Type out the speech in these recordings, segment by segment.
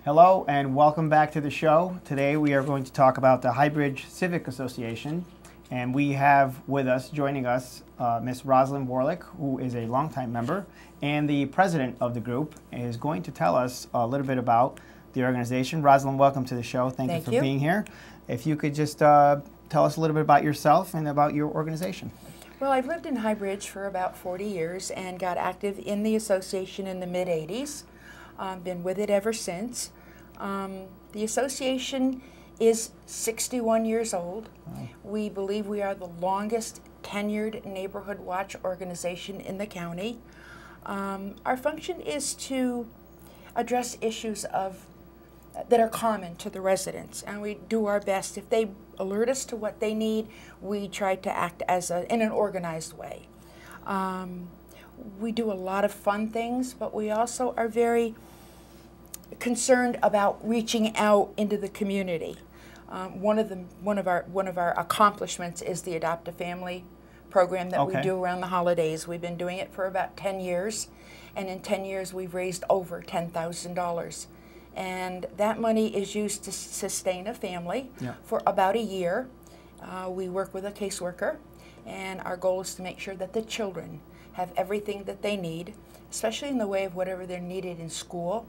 Hello and welcome back to the show. Today we are going to talk about the Highbridge Civic Association, and we have with us, joining us, Miss Rosalind Warlick, who is a longtime member, and the president of the group is going to tell us a little bit about the organization. Rosalind, welcome to the show. Thank you for being here. If you could just tell us a little bit about yourself and about your organization. Well, I've lived in Highbridge for about 40 years and got active in the association in the mid-'80s. Been with it ever since. The association is 61 years old. Wow. We believe we are the longest tenured neighborhood watch organization in the county. Our function is to address issues that are common to the residents, and we do our best. If they alert us to what they need, we try to act in an organized way. We do a lot of fun things, but we also are very concerned about reaching out into the community. One of our accomplishments is the Adopt a Family program that we do around the holidays. We've been doing it for about 10 years, and in 10 years we've raised over $10,000. And that money is used to sustain a family for about a year. We work with a caseworker, and our goal is to make sure that the children have everything that they need, especially in the way of whatever they're needed in school.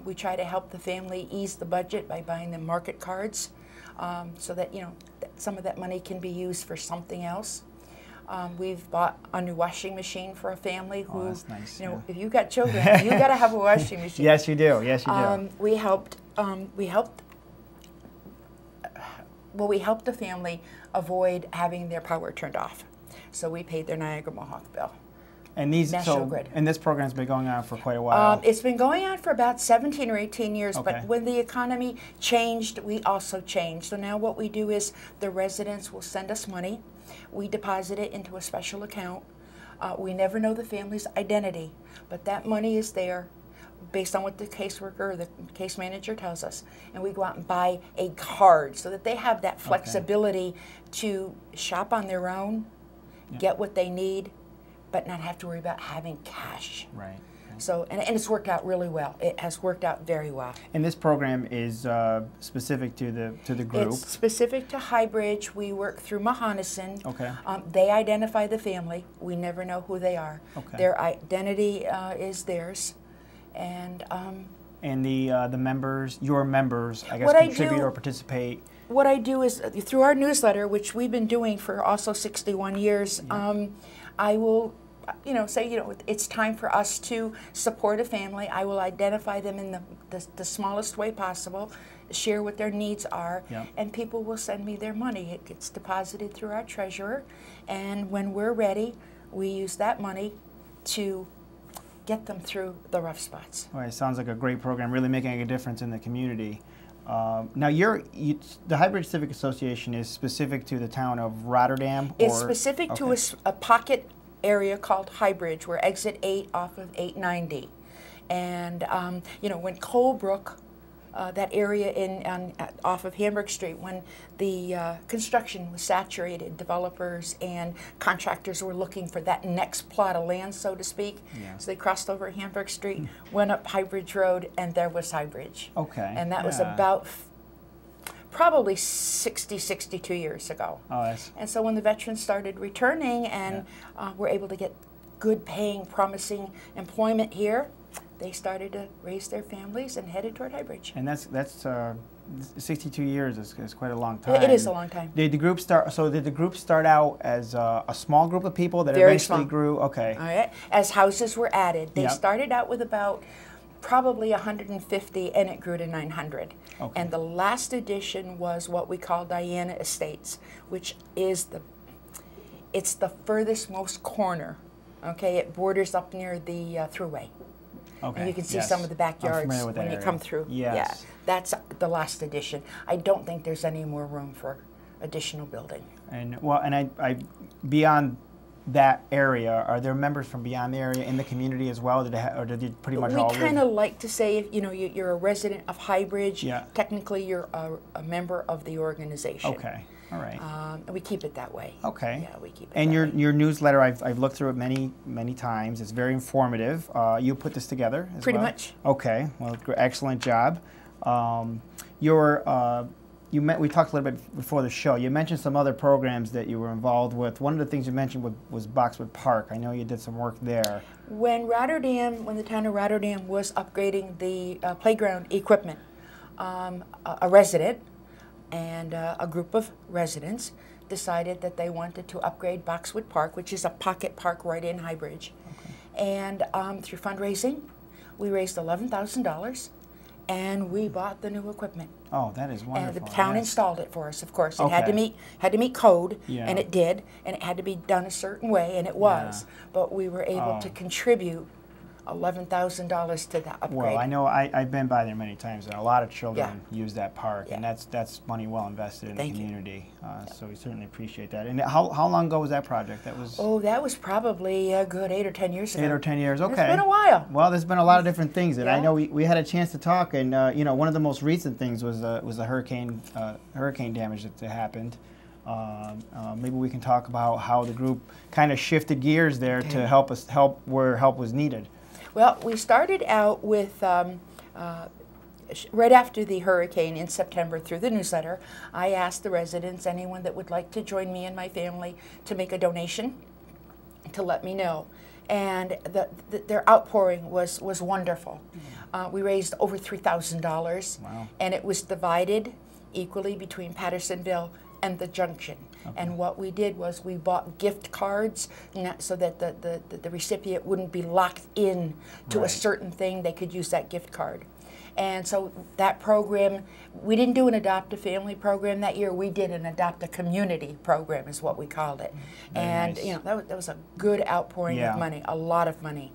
We try to help the family ease the budget by buying them market cards, so that some of that money can be used for something else. We've bought a new washing machine for a family who, that's nice, if you've got children, you got to have a washing machine. Yes, you do. Yes, you do. We helped the family avoid having their power turned off, so we paid their Niagara Mohawk bill. And this program's been going on for quite a while. It's been going on for about 17 or 18 years, but when the economy changed, we also changed. So now what we do is the residents will send us money. We deposit it into a special account. We never know the family's identity, but that money is there based on what the caseworker or the case manager tells us. And we go out and buy a card so that they have that flexibility to shop on their own, get what they need, but not have to worry about having cash. Right. So, and it's worked out really well. It has worked out very well. And this program is specific to the group? It's specific to Highbridge. We work through Mahonison. Okay. They identify the family. We never know who they are. Okay. Their identity is theirs. And the members, your members, I guess, contribute or participate. What I do is, through our newsletter, which we've been doing for also 61 years, I will say, it's time for us to support a family. I will identify them in the smallest way possible, share what their needs are, and people will send me their money. It gets deposited through our treasurer, and when we're ready, we use that money to get them through the rough spots. Well, it sounds like a great program, really making a difference in the community. Now, the Highbridge Civic Association is specific to the town of Rotterdam? It's specific to a pocket area called Highbridge. We're exit 8 off of 890. And, when Colebrook, that area off of Hamburg Street, when the construction was saturated, developers and contractors were looking for that next plot of land, so to speak. So they crossed over Hamburg Street, went up Highbridge Road, and there was Highbridge. Okay. And that was about probably 62 years ago. And so when the veterans started returning and were able to get good paying, promising employment here, they started to raise their families and headed toward Highbridge. And that's 62 years is quite a long time. It is a long time. Did the group start out as a small group of people that eventually grew? Okay. All right. As houses were added, they started out with about probably 150, and it grew to 900. And the last edition was what we call Diana Estates, which is it's the furthest most corner. Okay, it borders up near the thruway. And you can see some of the backyards when you come through. Yeah, that's the last edition. I don't think there's any more room for additional building. And I beyond that area, are there members from beyond the area in the community as well? Or did they pretty much all live? We kind of like to say, if you're a resident of Highbridge, technically you're a member of the organization. Okay. All right. And we keep it that way. Okay. Yeah, we keep it And that way. your newsletter, I've looked through it many times. It's very informative. You put this together as Pretty well? much. Okay. Well, excellent job. We talked a little bit before the show. You mentioned some other programs that you were involved with. One of the things you mentioned was Boxwood Park. I know you did some work there. When the town of Rotterdam was upgrading the playground equipment, a resident and a group of residents decided that they wanted to upgrade Boxwood Park, which is a pocket park right in Highbridge. Okay. And through fundraising, we raised $11,000, and we bought the new equipment. Oh, that is wonderful. And the town installed it for us, of course. It Okay. had to meet code, Yeah. and it did, and it had to be done a certain way, and it was. Yeah. But we were able to contribute $11,000 to the upgrade. Well, I know I've been by there many times, and a lot of children use that park, Yeah. and that's money well invested in Thank the you. community. So we certainly appreciate that. And how long ago was that project? That was Oh, that was probably a good 8 or 10 years ago. 8 or 10 years. Okay. It's been a while. Well, there's been a lot of different things, and I Yeah. know we had a chance to talk, and you know, one of the most recent things was the hurricane damage that happened. Maybe we can talk about how the group kind of shifted gears there to help where help was needed. Well, we started out with, right after the hurricane in September through the newsletter, I asked the residents, anyone that would like to join me and my family, to make a donation, to let me know. And their outpouring was wonderful. We raised over $3,000, Wow. and it was divided equally between Pattersonville and the Junction. Okay. And what we did was we bought gift cards so that the recipient wouldn't be locked in to a certain thing. They could use that gift card. And so that program, we didn't do an Adopt a Family program that year. We did an Adopt a Community program is what we called it. Very and nice. you know, that was a good outpouring Yeah. of money, a lot of money.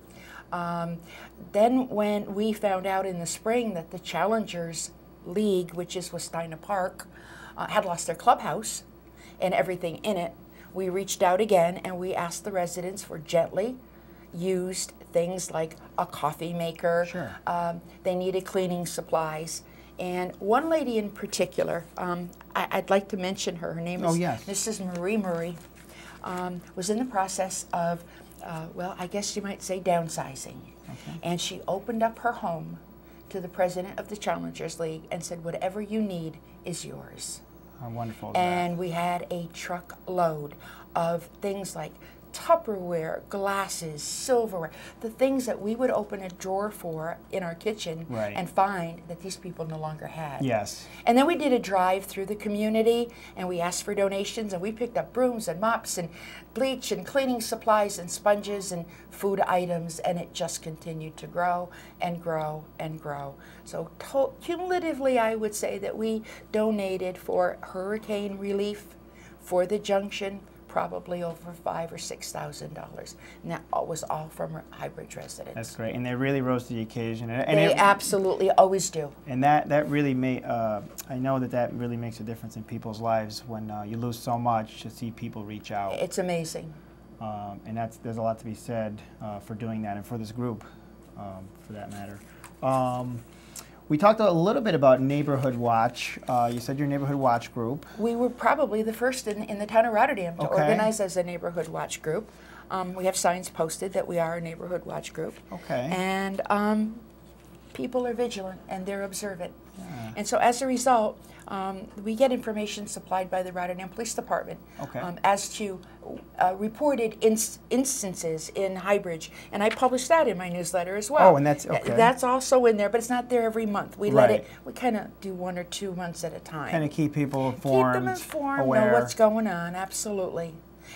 Then when we found out in the spring that the Challengers League, which is with Steiner Park, had lost their clubhouse and everything in it, we reached out again and we asked the residents for gently used things like a coffee maker. Sure. They needed cleaning supplies. And one lady in particular, I'd like to mention her. Her name is Mrs. Marie Murray, was in the process of, well, I guess you might say downsizing. Okay. And she opened up her home to the president of the Challengers League and said, whatever you need is yours. How wonderful is and that? we had a truckload of things like Tupperware, glasses, silverware, the things that we would open a drawer for in our kitchen and find that these people no longer had. Yes. And then we did a drive through the community and we asked for donations and we picked up brooms and mops and bleach and cleaning supplies and sponges and food items, and it just continued to grow and grow and grow. So cumulatively, I would say that we donated for hurricane relief for the Junction probably over $5,000 or $6,000, and that was all from Highbridge residents. That's great, and they really rose to the occasion. And they absolutely always do. And that really I know that really makes a difference in people's lives when you lose so much to see people reach out. It's amazing. And there's a lot to be said for doing that, and for this group, for that matter. We talked a little bit about Neighborhood Watch. You said your Neighborhood Watch group. We were probably the first in the town of Rotterdam to organize as a Neighborhood Watch group. We have signs posted that we are a Neighborhood Watch group. Okay. And people are vigilant and they're observant. Yeah. And so as a result, we get information supplied by the Rotterdam Police Department as to reported instances in Highbridge, and I publish that in my newsletter as well. Oh, and that's also in there, but it's not there every month. We let it. We kind of do 1 or 2 months at a time. Kind of keep people informed, keep them informed, aware. know what's going on. Absolutely.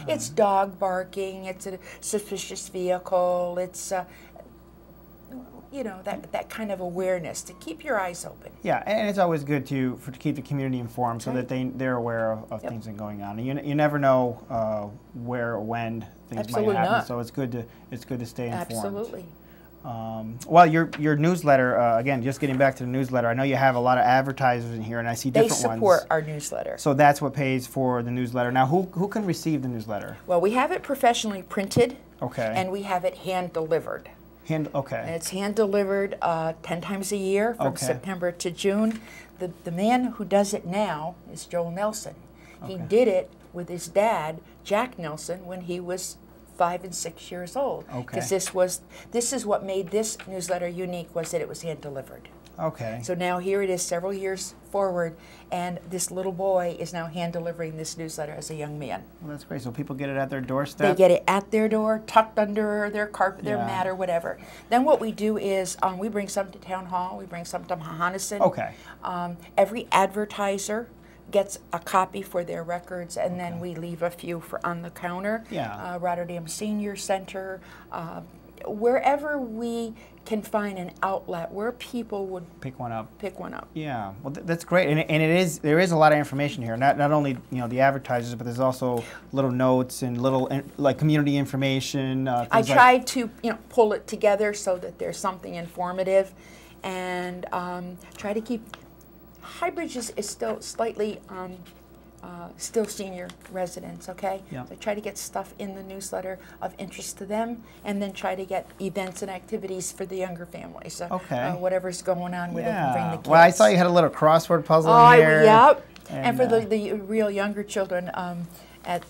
It's dog barking. It's a suspicious vehicle. It's you know, that kind of awareness, to keep your eyes open. Yeah, and it's always good to keep the community informed so that they're aware of things that are going on. And you never know where or when things might happen, so it's good to stay informed. Absolutely. Well, your newsletter, again, just getting back to the newsletter, I know you have a lot of advertisers in here, and I see different ones. They support our newsletter. So that's what pays for the newsletter. Now, who can receive the newsletter? Well, we have it professionally printed, and we have it hand-delivered. And it's hand-delivered 10 times a year from September to June. The man who does it now is Joel Nelson. He Okay. did it with his dad, Jack Nelson, when he was 5 and 6 years old. Okay. Because this is what made this newsletter unique, was that it was hand delivered. Okay. So now here it is several years forward, and this little boy is now hand delivering this newsletter as a young man. Well, that's great. So people get it at their doorstep? They get it at their door, tucked under their carpet, their Yeah. mat, or whatever. Then what we do is we bring some to Town Hall, we bring some to Mahonison. Okay. Every advertiser gets a copy for their records, and then we leave a few for on the counter. Yeah. Rotterdam Senior Center, wherever we can find an outlet where people would Pick one up. pick one up. Yeah, well, that's great, and there is a lot of information here. Not only the advertisers, but there's also little notes and little like community information. I tried to pull it together so that there's something informative, and try to keep. Highbridge is still slightly still senior residents, okay? Yeah. So I try to get stuff in the newsletter of interest to them, and then try to get events and activities for the younger families. So, Okay. whatever's going on with it, and bring the kids. Well, I saw you had a little crossword puzzle Oh, here. yep. And, And for the real younger children, at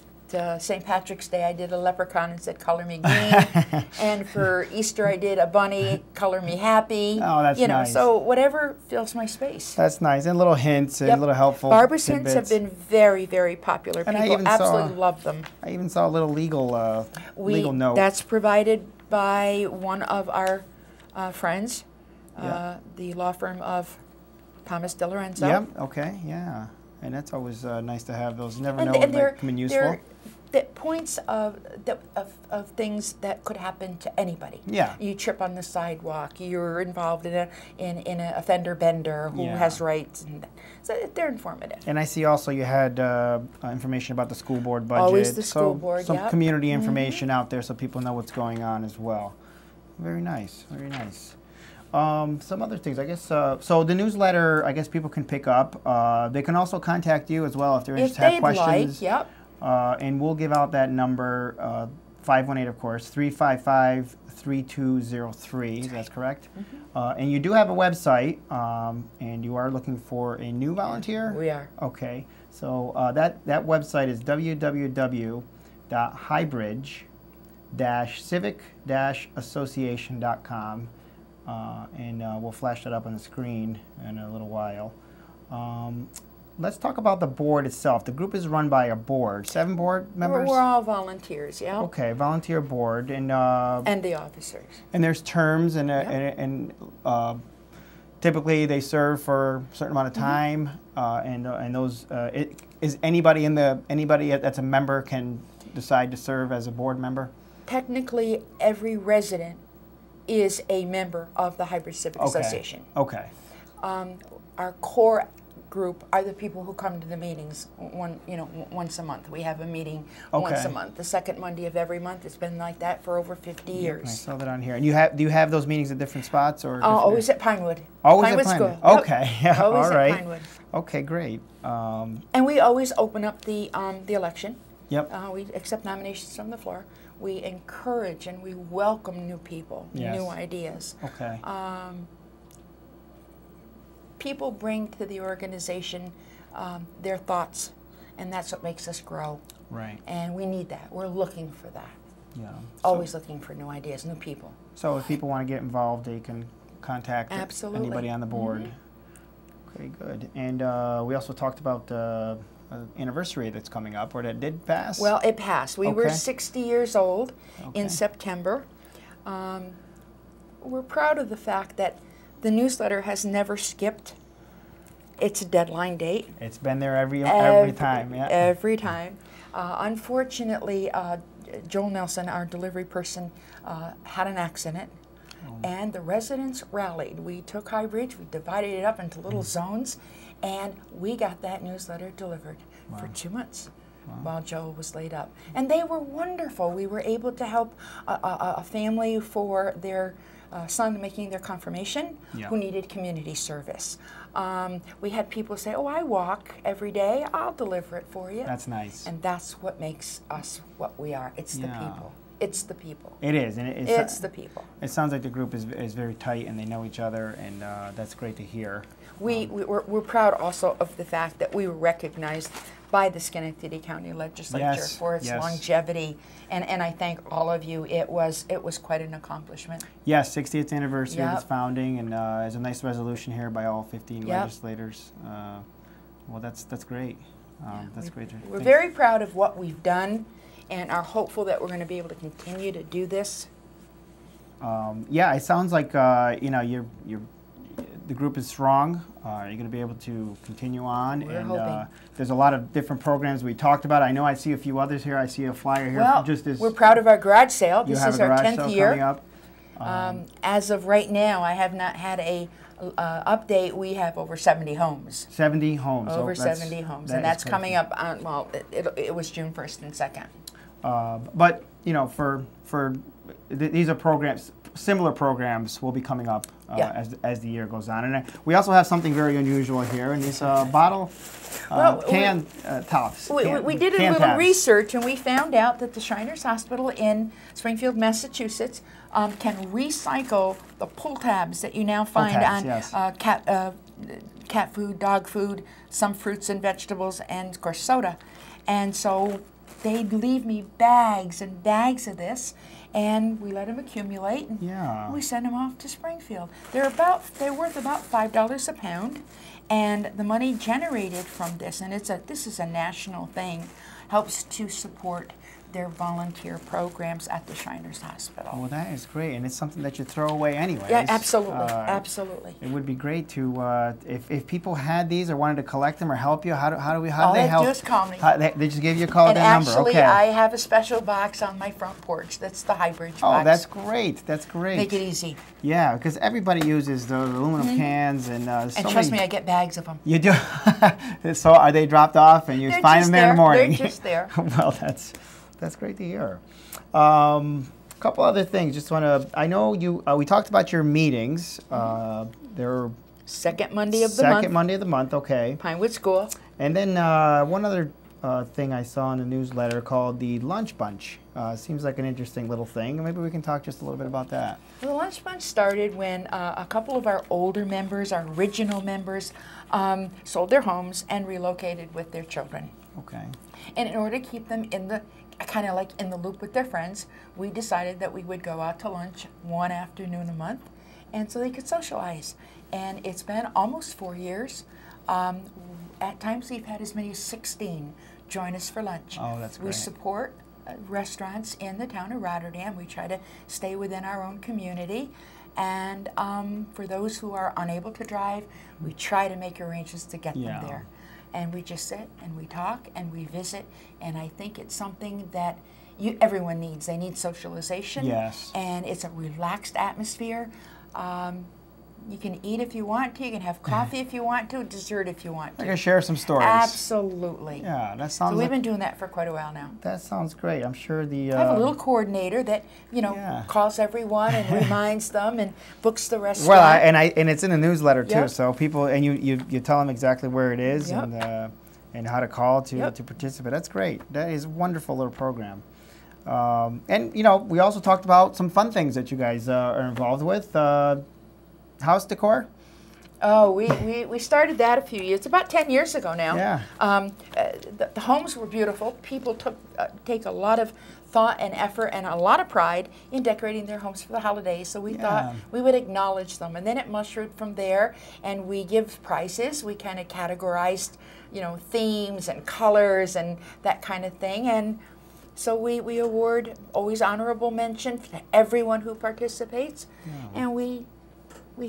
St. Patrick's Day, I did a leprechaun and said, "Color me green." And for Easter, I did a bunny, "Color me happy." Oh, that's nice. So whatever fills my space. That's nice, and little hints and Yep. little helpful Barbara's hints have tidbits. been very, very popular. And I People even saw- absolutely love them. I even saw a little legal note. That's provided by one of our friends, Yeah. the law firm of Thomas DiLorenzo. Yep. Okay. Yeah. And that's always nice to have those. You never know And when they're, they come in useful. they're the points of things that could happen to anybody. Yeah. You trip on the sidewalk. You're involved in a fender bender who Yeah. has rights, and so they're informative. And I see also you had information about the school board budget. Always the school board, Some yep. community information out there so people know what's going on as well. Very nice. Very nice. Some other things, I guess. So the newsletter, I guess people can pick up. They can also contact you as well if they're If interested, have they'd questions. like, yep. And we'll give out that number, 518, of course, 355-3203. That's correct. Mm-hmm. And you do have a website, and you are looking for a new volunteer? We are. Okay. So that website is www.highbridge-civic-association.com. And we'll flash that up on the screen in a little while. Let's talk about the board itself. The group is run by a board. 7 board members? We're all volunteers, yeah. Okay, volunteer board. And the officers. and there's terms, and Yeah. typically they serve for a certain amount of time, and those is anybody that's a member can decide to serve as a board member? Technically, every resident is a member of the Highbridge Civic Association. Okay. Our core group are the people who come to the meetings once a month. We have a meeting once Okay. a month, the second Monday of every month. It's been like that for over 50 I years. saw that on here. And do you have those meetings at different spots or? Always at Pinewood. Always Pinewood at Pinewood. School. Yep. Okay. Yeah. Always All at right. Pinewood. Okay. Great. And we always open up the election. Yep. We accept nominations from the floor. We encourage and we welcome new people, Yes. new ideas. Okay. People bring to the organization their thoughts, and that's what makes us grow. Right. And we need that. We're looking for that. Yeah. Always looking for new ideas, new people. So if people want to get involved, they can contact Absolutely. anybody on the board. Okay, good. And we also talked about the anniversary that's coming up, or that did pass. Well, it passed. We were Okay. 60 years old Okay. in September. We're proud of the fact that the newsletter has never skipped its deadline date. It's been there every time. Yeah. Every time. Unfortunately, Joel Nelson, our delivery person, had an accident, and the residents rallied. We took Highbridge, we divided it up into little zones, and we got that newsletter delivered for 2 months while Joel was laid up. And they were wonderful. We were able to help a family for their son making their confirmation who needed community service. We had people say, "Oh, I walk every day. I'll deliver it for you." That's nice. And that's what makes us what we are. It's the Yeah. people. it's the people. It is, and It's the people. It sounds like the group is very tight, and they know each other, and that's great to hear. We're proud also of the fact that we were recognized by the Schenectady County Legislature for its longevity, and I thank all of you. It was quite an accomplishment. Yes, 60th anniversary of its founding, and there's a nice resolution here by all 15 legislators. Well, that's great. That's great. We're very proud of what we've done, and are hopeful that we're going to be able to continue to do this. Yeah, it sounds like you know the group is strong. You're going to be able to continue on, We're hoping. There's a lot of different programs we talked about. I know I see a few others here. I see a flyer here. Well, we're proud of our garage sale. This is our 10th year. Coming up. As of right now, I have not had a update. We have over 70 homes. 70 homes. Over 70 homes, and that's coming up on, well, it was June 1st and 2nd. But you know, these are programs. Similar programs will be coming up as the year goes on, and we also have something very unusual here in these bottle can tops. We did a little research, and we found out that the Shriners Hospital in Springfield, Massachusetts, can recycle the pull tabs that you now find on cat food, dog food, some fruits and vegetables, and of course soda. And so they leave me bags and bags of this, and we let them accumulate, and we send them off to Springfield. They're worth about $5 a pound, and the money generated from this, and this is a national thing, helps to support their volunteer programs at the Shriners Hospital. Well, that is great, and it's something that you throw away anyway. Yeah, absolutely, absolutely. It would be great to if people had these or wanted to collect them or help you. How do they help? All they do is call me. They just gave you a call at that number. Actually, I have a special box on my front porch. That's the Highbridge box. Oh, that's great. That's great. Make it easy. Yeah, because everybody uses the aluminum cans, and trust me, I get bags of them. You do. So are they dropped off, and you find them there in the morning? They're just there. Well, that's great to hear. A couple other things. Just want to. I know you. We talked about your meetings. They're second Monday of the month. Second Monday of the month. Okay. Pinewood School. And then one other thing I saw in the newsletter called the Lunch Bunch. Seems like an interesting little thing. Maybe we can talk just a little bit about that. Well, the Lunch Bunch started when a couple of our older members, our original members, sold their homes and relocated with their children. Okay. And in order to keep them in the kind of like in the loop with their friends, we decided that we would go out to lunch one afternoon a month, and so they could socialize. And it's been almost 4 years. At times we've had as many as 16 join us for lunch. Oh, that's great. We support restaurants in the town of Rotterdam. We try to stay within our own community. And for those who are unable to drive, we try to make arrangements to get them there. And we just sit and we talk and we visit, and I think it's something that everyone needs. They need socialization, and it's a relaxed atmosphere. You can eat if you want to, you can have coffee if you want to, dessert if you want to. I can share some stories. Absolutely. Yeah, that sounds. So we've been doing that for quite a while now. That sounds great. I'm sure the. I have a little coordinator that calls everyone and reminds them and books the restaurant. Well, and it's in the newsletter too, so people you tell them exactly where it is and how to call to participate. That's great. That is a wonderful little program. And we also talked about some fun things that you guys are involved with. House decor? Oh, we started that a few years, about 10 years ago now. Yeah. The homes were beautiful. People take a lot of thought and effort and a lot of pride in decorating their homes for the holidays. So we thought we would acknowledge them. And then it mushroomed from there, and we give prizes. We kind of categorized, themes and colors and that kind of thing. And so we award always honorable mention to everyone who participates. Yeah. And we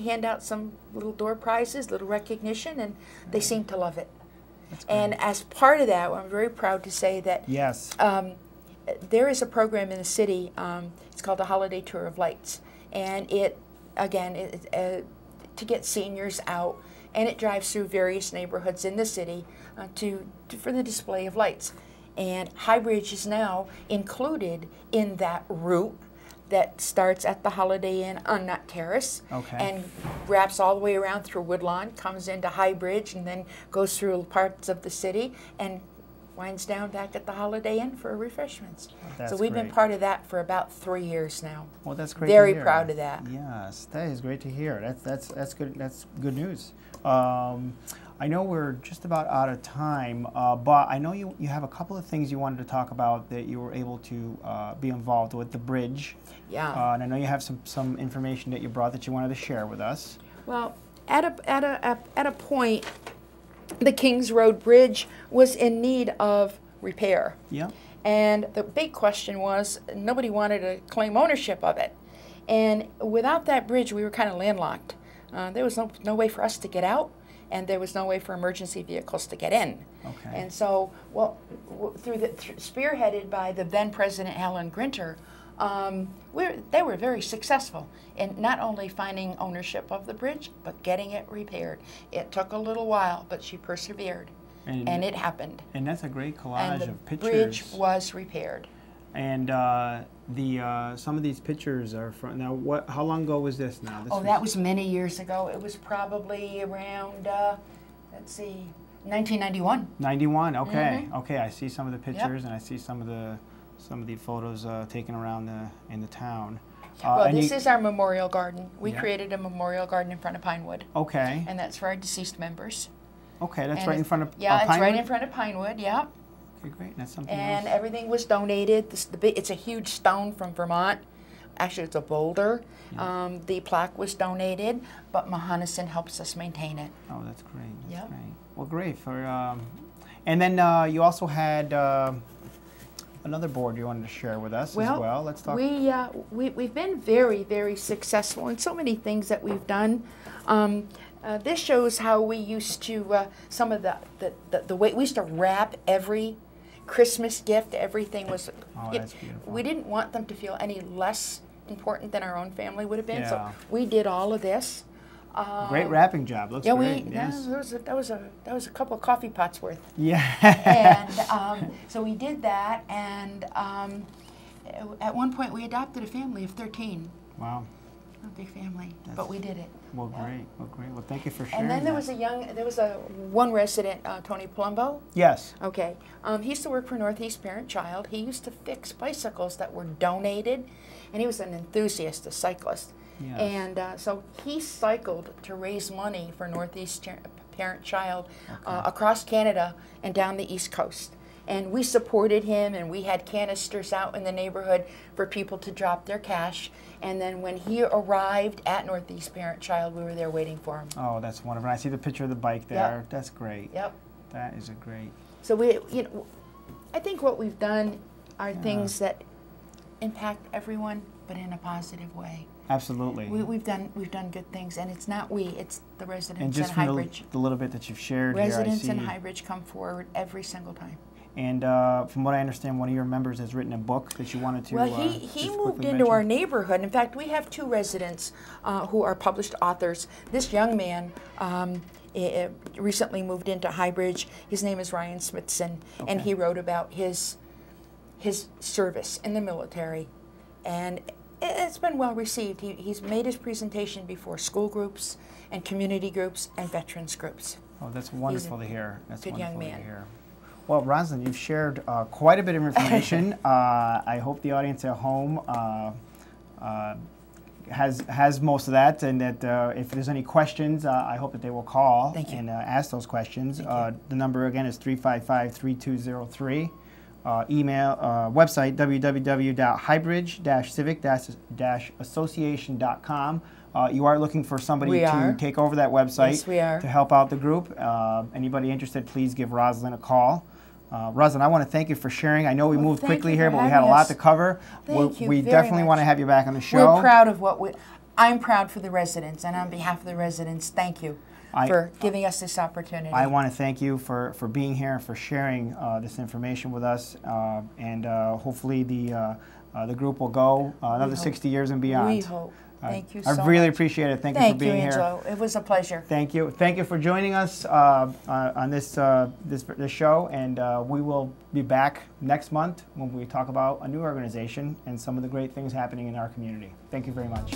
hand out some little door prizes, little recognition, and they seem to love it. And as part of that, I'm very proud to say that there is a program in the city. It's called the Holiday Tour of Lights, and it to get seniors out, and it drives through various neighborhoods in the city for the display of lights. And Highbridge is now included in that route that starts at the Holiday Inn on Nut Terrace and wraps all the way around through Woodlawn, comes into Highbridge, and then goes through parts of the city and winds down back at the Holiday Inn for refreshments. That's so we've been great. part of that for about 3 years now. Well, that's great. Very to hear. proud of that. Yes, that is great to hear. That's good. That's good news. I know we're just about out of time, but I know you have a couple of things you wanted to talk about that you were able to be involved with the bridge. Yeah. And I know you have some information that you brought that you wanted to share with us. Well, at a point, the Kings Road Bridge was in need of repair. Yeah. And the big question was, nobody wanted to claim ownership of it. And without that bridge, we were kind of landlocked. There was no way for us to get out, and there was no way for emergency vehicles to get in. Okay. And so, well, spearheaded by the then President Helen Grinter, they were very successful in not only finding ownership of the bridge, but getting it repaired. It took a little while, but she persevered, and it happened. And that's a great collage of pictures. The bridge was repaired. And some of these pictures are from now. How long ago was this? Now. That was many years ago. It was probably around, let's see, 1991. 91. Okay. Mm-hmm. Okay. I see some of the pictures, and I see some of the photos taken around in the town. Well, this is our memorial garden. We Yeah. created a memorial garden in front of Pinewood. Okay. And that's for our deceased members. Okay, that's And right in front of Yeah, it's right Pinewood? in front of Pinewood, yeah. Okay, great. That's something And else. everything was donated. It's a huge stone from Vermont. Actually, it's a boulder. Yeah. The plaque was donated, but Mahonison helps us maintain it. Oh, that's great. That's Yep. great. Well, great. And then you also had another board you wanted to share with us as well. Let's talk. We've been very, very successful in so many things that we've done. This shows how we used to, some of the way, we used to wrap every Christmas gift. Everything was, Oh, that's beautiful. we didn't want them to feel any less important than our own family would have been. Yeah. So we did all of this. Great wrapping job. Looks Yeah, great. Yes. that was a couple of coffee pots worth. Yeah. And so we did that, and at one point we adopted a family of 13. Wow. A big family, but we did it. Well, Yeah. great. Well, great. Well, thank you for sharing. And then there that. was one resident, Tony Palumbo. Yes. Okay, he used to work for Northeast Parent Child. He used to fix bicycles that were donated, and he was an enthusiast, a cyclist. Yes. And so he cycled to raise money for Northeast Parent Child across Canada and down the East Coast. And we supported him, and we had canisters out in the neighborhood for people to drop their cash. And then when he arrived at Northeast Parent Child, we were there waiting for him. Oh, that's wonderful. I see the picture of the bike there. That's great. Yep. That is a great. So I think what we've done are things that impact everyone, but in a positive way. Absolutely. We've done good things, and it's not we, it's the residents And just in from Highbridge. the little bit that you've shared Residents here, I in see. Highbridge come forward every single time. And from what I understand, one of your members has written a book that you wanted to. Well, he just moved quickly into our mention. neighborhood. In fact, we have 2 residents who are published authors. This young man recently moved into Highbridge. His name is Ryan Smithson, and Okay. he wrote about his service in the military, and it's been well received. He's made his presentation before school groups and community groups and veterans groups. Oh, that's wonderful to hear. That's good wonderful young man. to hear. Well, Rosalind, you've shared quite a bit of information. I hope the audience at home has most of that, and that if there's any questions, I hope that they will call and ask those questions. The number again is 355-3203. Email, website, www.highbridge-civic-association.com. You are looking for somebody to take over that website. Yes, we are. To help out the group. Anybody interested, please give Rosalind a call. Rosalind, I want to thank you for sharing. I know we moved quickly here, but we had a lot to cover. We definitely want to have you back on the show. We're proud of I'm proud for the residents, and on behalf of the residents, thank you for giving us this opportunity. I want to thank you for being here and for sharing this information with us, and hopefully the group will go another 60 years and beyond. We hope. Thank you so much. I really appreciate it. Thank you for being here. Thank you, Angelo. It was a pleasure. Thank you. Thank you for joining us on this show, and we will be back next month when we talk about a new organization and some of the great things happening in our community. Thank you very much.